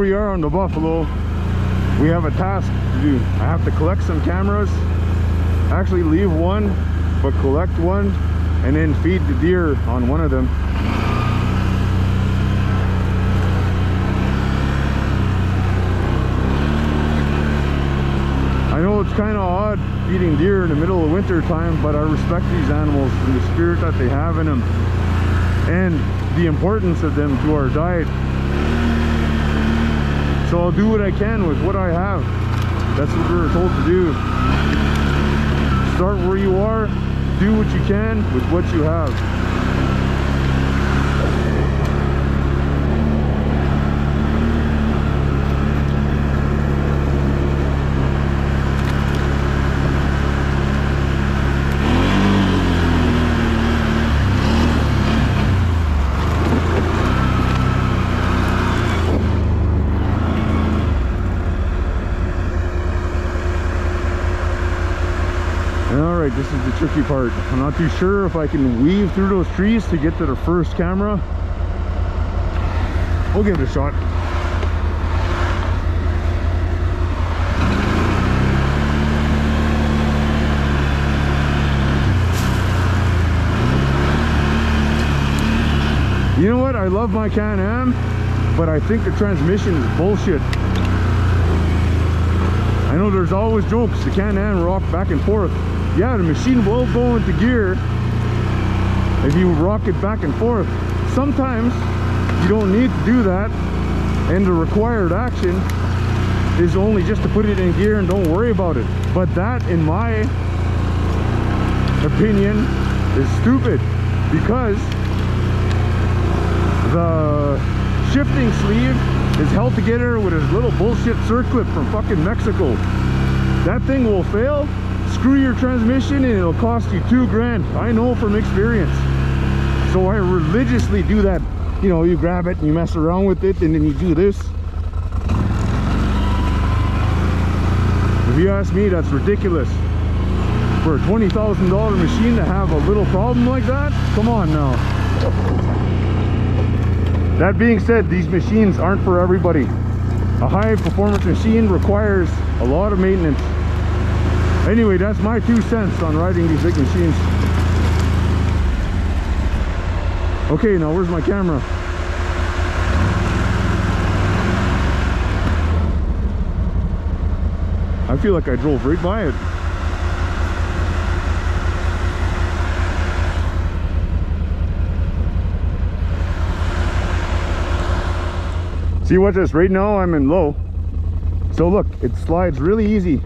we are on the buffalo. We have a task to do. I have to collect some cameras, actually leave one, but collect one, and then feed the deer on one of them. I know it's kind of odd feeding deer in the middle of winter time, but I respect these animals and the spirit that they have in them and the importance of them to our diet. So I'll do what I can with what I have. That's what we were told to do. Start where you are, do what you can with what you have. Alright, this is the tricky part. I'm not too sure if I can weave through those trees to get to the first camera. We'll give it a shot. You know what? I love my Can Am, but I think the transmission is bullshit. I know there's always jokes, the Can Am rock back and forth. Yeah, the machine will go into gear if you rock it back and forth. Sometimes you don't need to do that, and the required action is only just to put it in gear and don't worry about it. But that, in my opinion, is stupid, because the shifting sleeve is held together with a little bullshit circlip from fucking Mexico. That thing will fail, screw your transmission, and it'll cost you $2,000. I know from experience. So I religiously do that. You know, you grab it and you mess around with it, and then you do this. If you ask me, that's ridiculous. For a $20,000 machine to have a little problem like that, come on now. That being said, these machines aren't for everybody. A high performance machine requires a lot of maintenance. Anyway, that's my 2 cents on riding these big machines. Okay, now where's my camera? I feel like I drove right by it. See, watch this. Right now I'm in low. So look, it slides really easy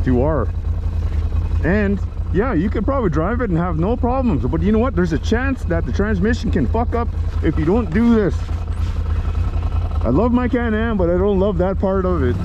to R. And yeah, you could probably drive it and have no problems, but you know what, there's a chance that the transmission can fuck up if you don't do this. I love my Can Am, but I don't love that part of it.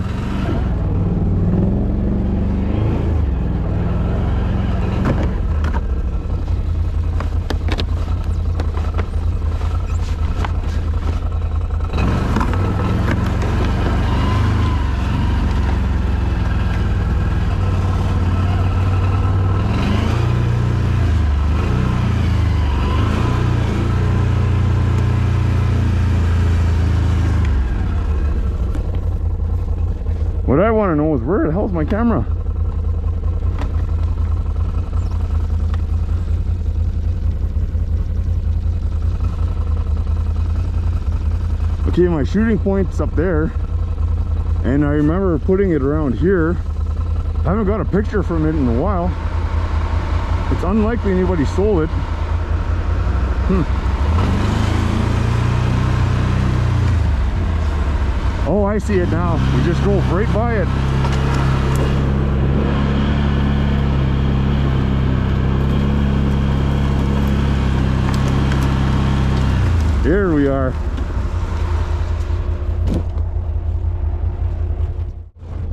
What I want to know is, where the hell's my camera? Okay, my shooting point's up there, and I remember putting it around here. I haven't got a picture from it in a while. It's unlikely anybody stole it. Oh, I see it now. We just drove right by it. Here we are.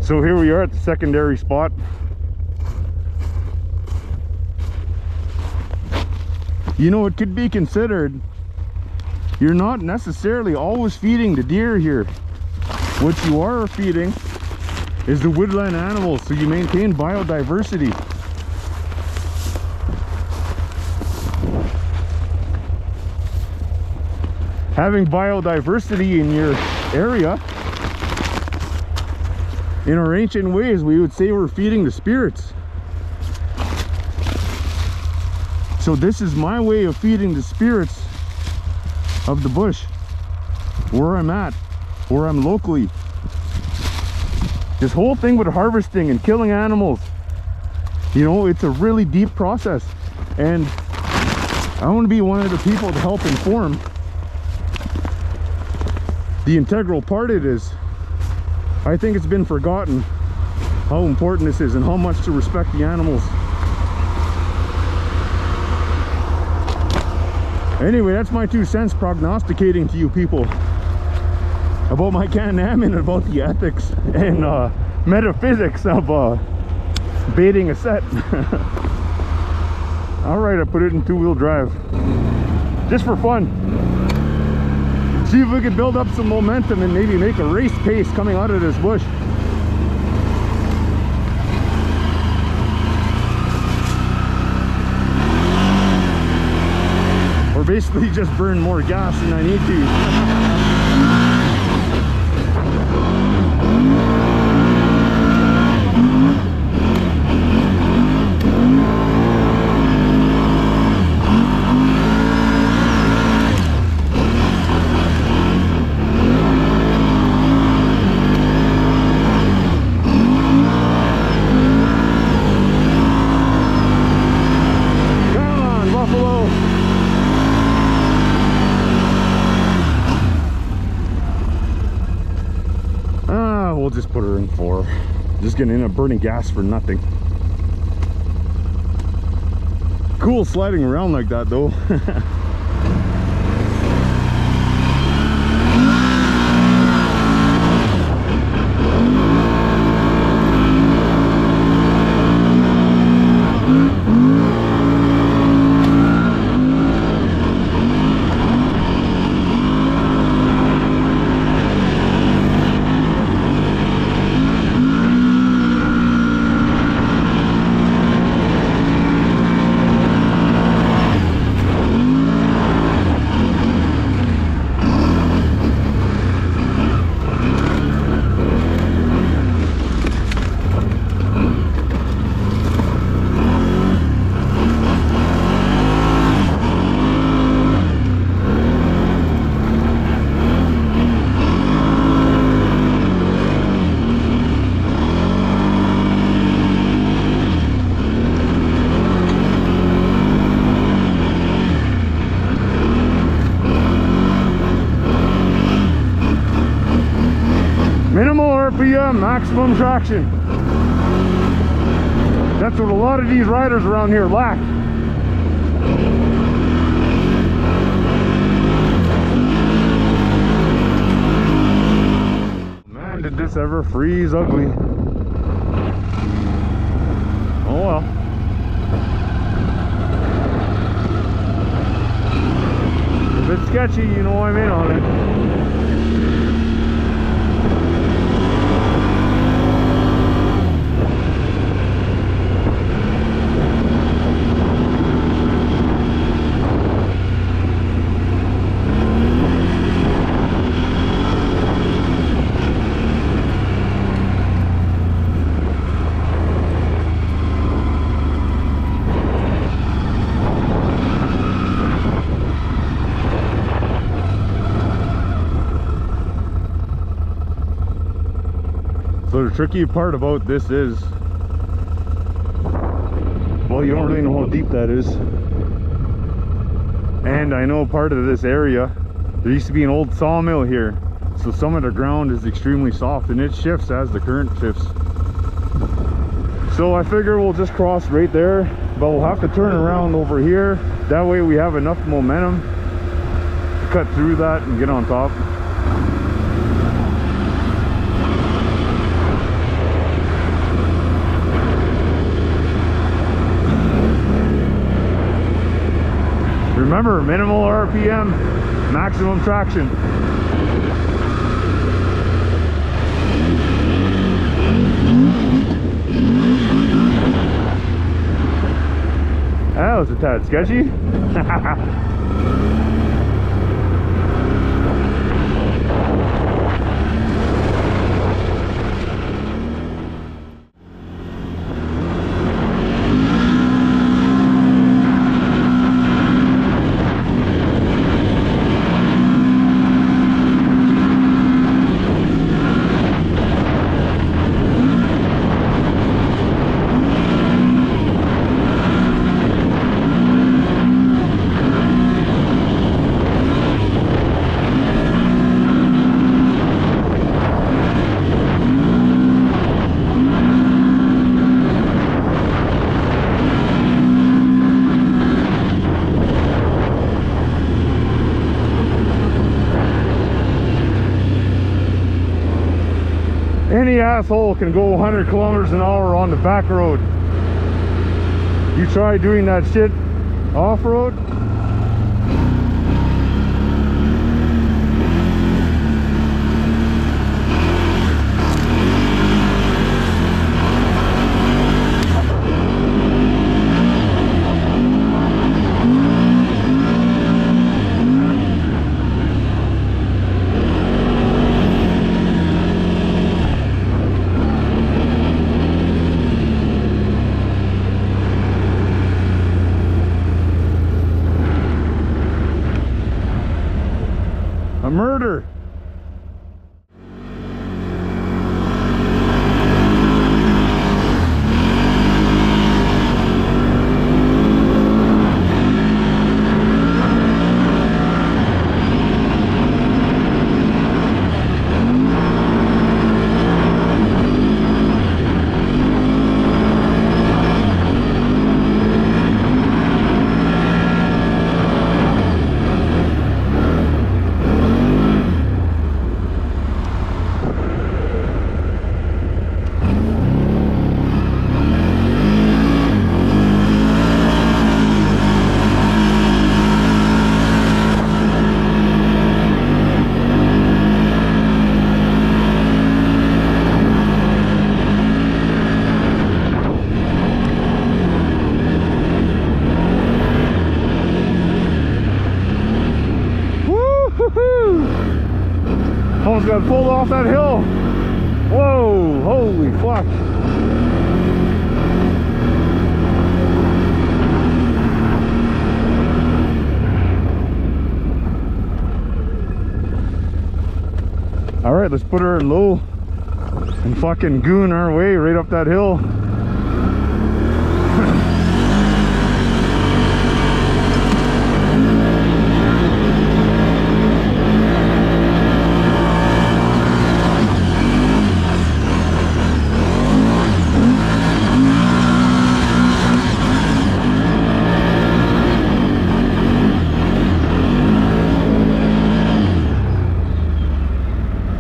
So here we are at the secondary spot. You know, it could be considered, you're not necessarily always feeding the deer here. What you are feeding is the woodland animals, so you maintain biodiversity. having biodiversity in your area. In our ancient ways, we would say we're feeding the spirits. So this is my way of feeding the spirits of the bush, where I'm at, where I'm locally. This whole thing with harvesting and killing animals, you know, it's a really deep process, and I want to be one of the people to help inform the integral part it is. I think it's been forgotten how important this is and how much to respect the animals. Anyway, that's my 2 cents prognosticating to you people about my Can Am and about the ethics and metaphysics of baiting a set. All right, I put it in 2-wheel drive just for fun. See if we could build up some momentum and maybe make a race pace coming out of this bush. Or basically just burn more gas than I need to. We'll just put her in 4. Just gonna end up burning gas for nothing. Cool sliding around like that though. Minimal RPM, maximum traction. That's what a lot of these riders around here lack. Man, did this ever freeze ugly. Oh well. If it's sketchy, you know I'm in on it. So the tricky part about this is, well, you don't really know how deep that is. And I know part of this area, there used to be an old sawmill here. So some of the ground is extremely soft and it shifts as the current shifts. So I figure we'll just cross right there, but we'll have to turn around over here. That way we have enough momentum to cut through that and get on top. Remember, minimal RPM, maximum traction. That was a tad sketchy. Any asshole can go 100 kilometers an hour on the back road. You try doing that shit off-road, a murder. Almost got pulled off that hill. Whoa, holy fuck. All right, let's put her low and fucking goon our way right up that hill.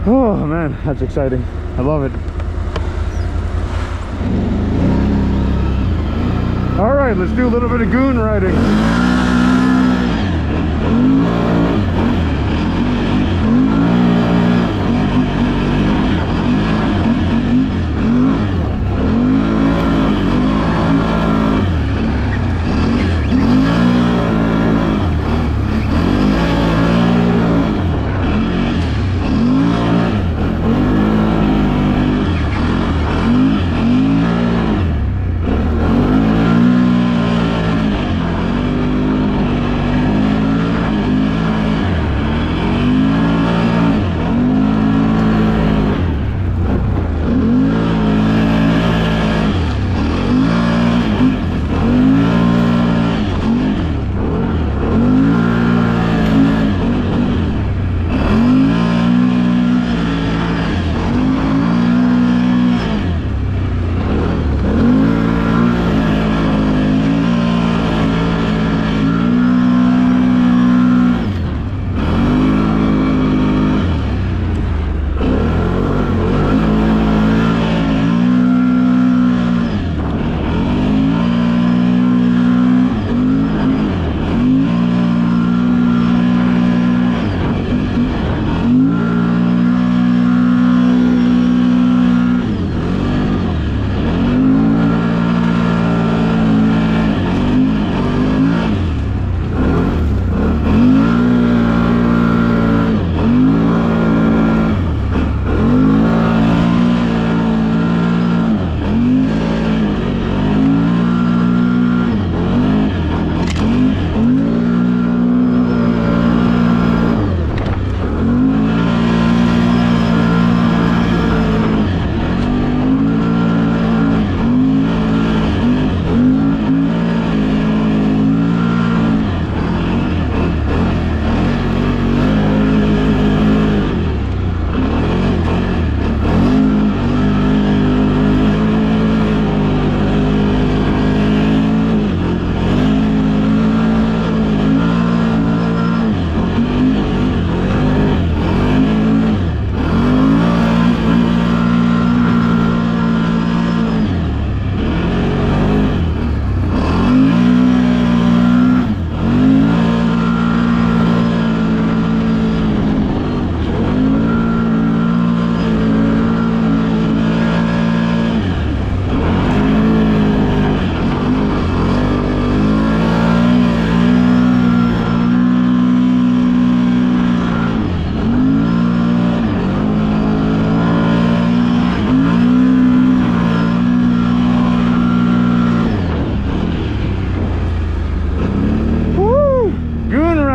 Oh man, that's exciting. I love it. All right, let's do a little bit of goon riding.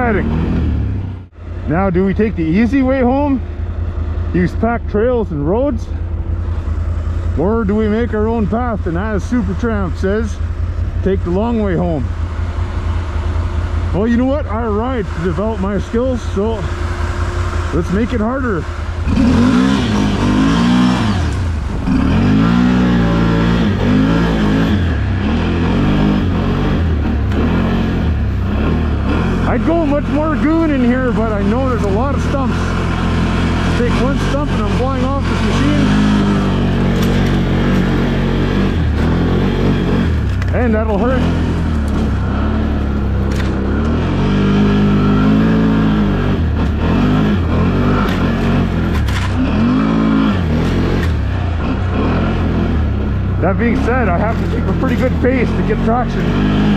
exciting. Now, do we take the easy way home, use packed trails and roads, or do we make our own path and, as Supertramp says, take the long way home? Well, you know what? I ride to develop my skills, so let's make it harder. I'd go much more goon in here, but I know there's a lot of stumps. Take one stump and I'm flying off this machine. And that'll hurt. That being said, I have to keep a pretty good pace to get traction.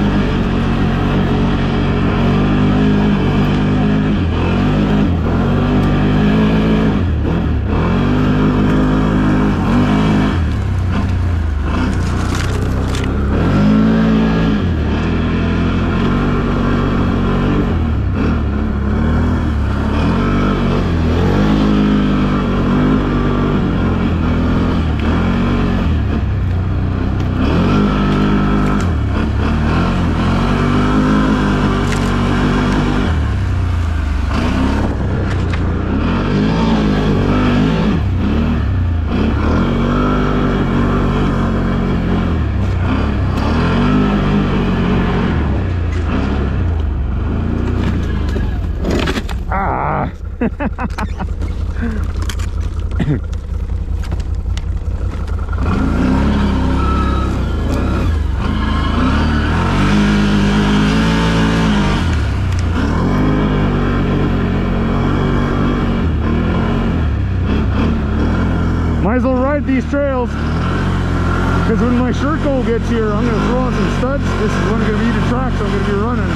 Might as well ride these trails, because when my Sherco gets here, I'm going to throw on some studs. This is one going to be the tracks I'm going to be running.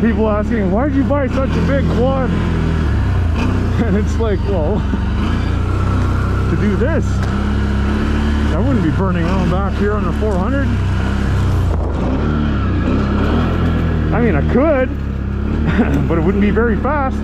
People asking, why did you buy such a big quad? And it's like, well, to do this, I wouldn't be burning around back here on the 400. I mean, I could, but it wouldn't be very fast.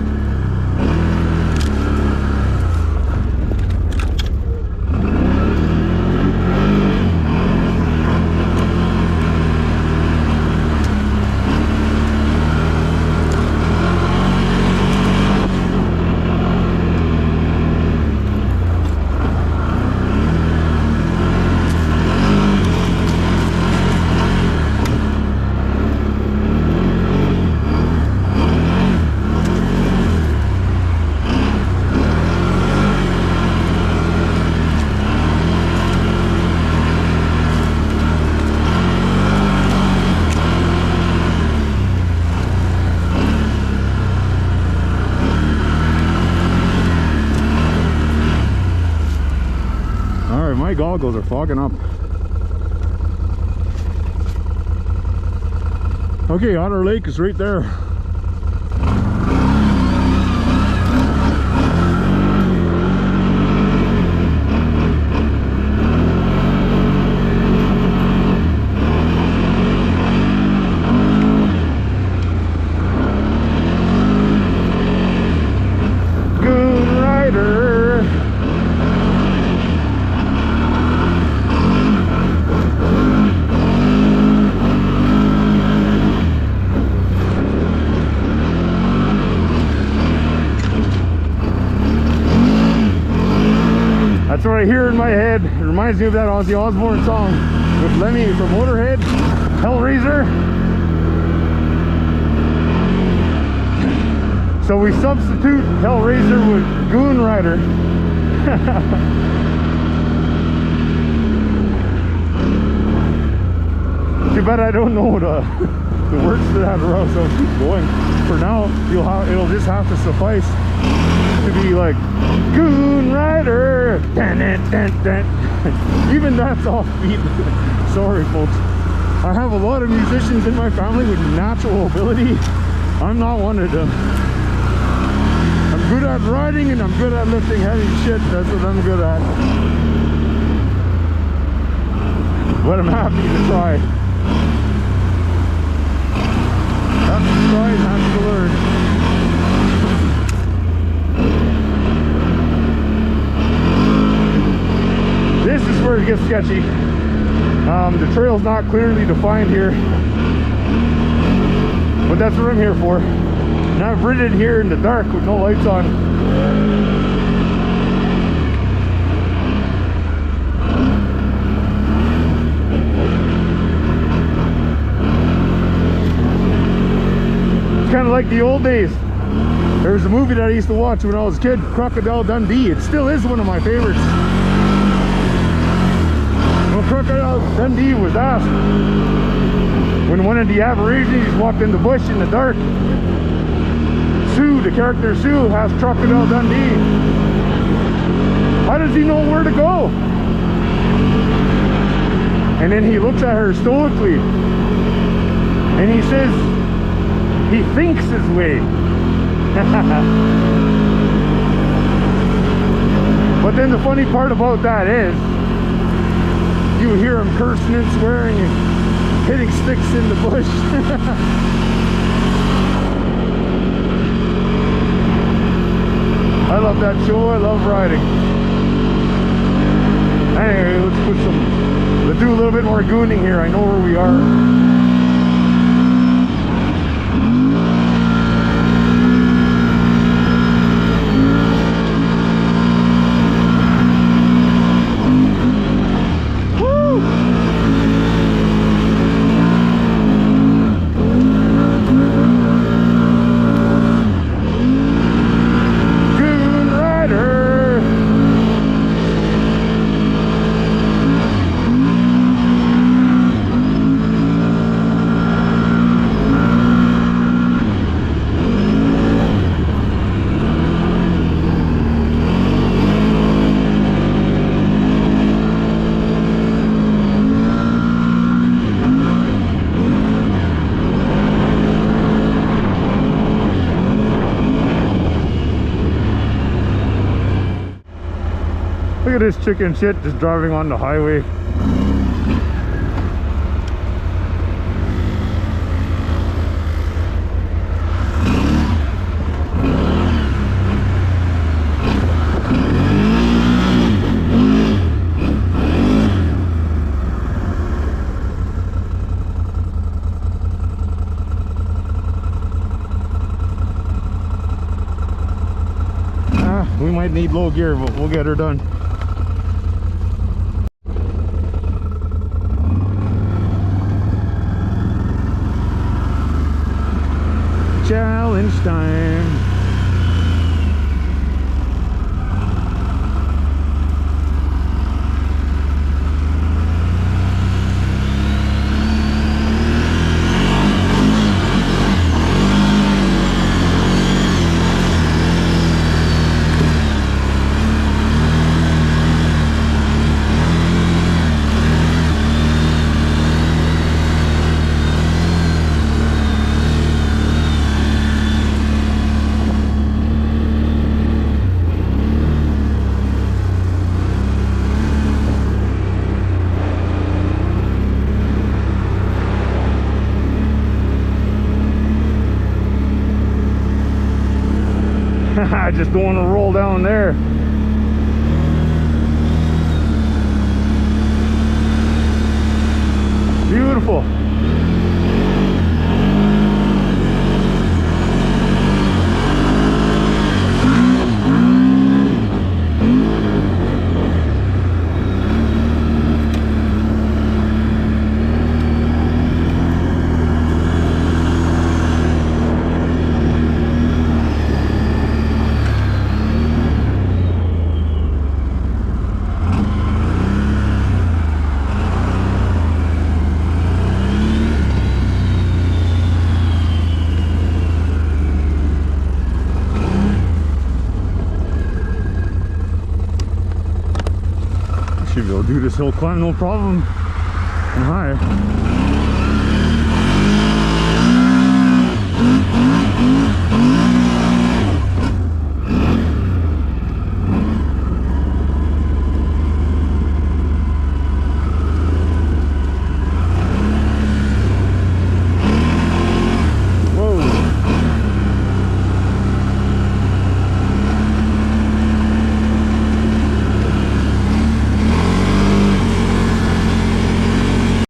My goggles are fogging up. Okay, Otter Lake is right there. I hear in my head, it reminds me of that Ozzy Osbourne song with Lemmy from Motorhead, Hellraiser. So we substitute Hellraiser with Goon Rider. Too bad I don't know the words to that, or else I'll keep going. For now, it'll just have to suffice to be like Goon Rider. Dun, dun, dun, dun. Even that's offbeat. Sorry, folks. I have a lot of musicians in my family with natural ability. I'm not one of them. I'm good at riding and I'm good at lifting heavy shit. That's what I'm good at. But I'm happy to try. Have to try and have to learn. This is where it gets sketchy. The trail's not clearly defined here, but that's what I'm here for. And I've ridden here in the dark with no lights on. It's kind of like the old days. There was a movie that I used to watch when I was a kid, Crocodile Dundee. It still is one of my favorites. Well, Crocodile Dundee was asked when one of the Aborigines walked in the bush in the dark. Sue, the character Sue, asked Crocodile Dundee, how does he know where to go? And then he looks at her stoically and he says, he thinks his way. But then the funny part about that is, you hear him cursing and swearing and hitting sticks in the bush. I love that show. I love riding. Anyway, let's do a little bit more gooning here. I know where we are. Look at this chicken shit just driving on the highway. We might need low gear, but we'll get her done. Challenge time. I just don't want to roll down there. Beautiful. Go do this hill climb, no problem. I'm high.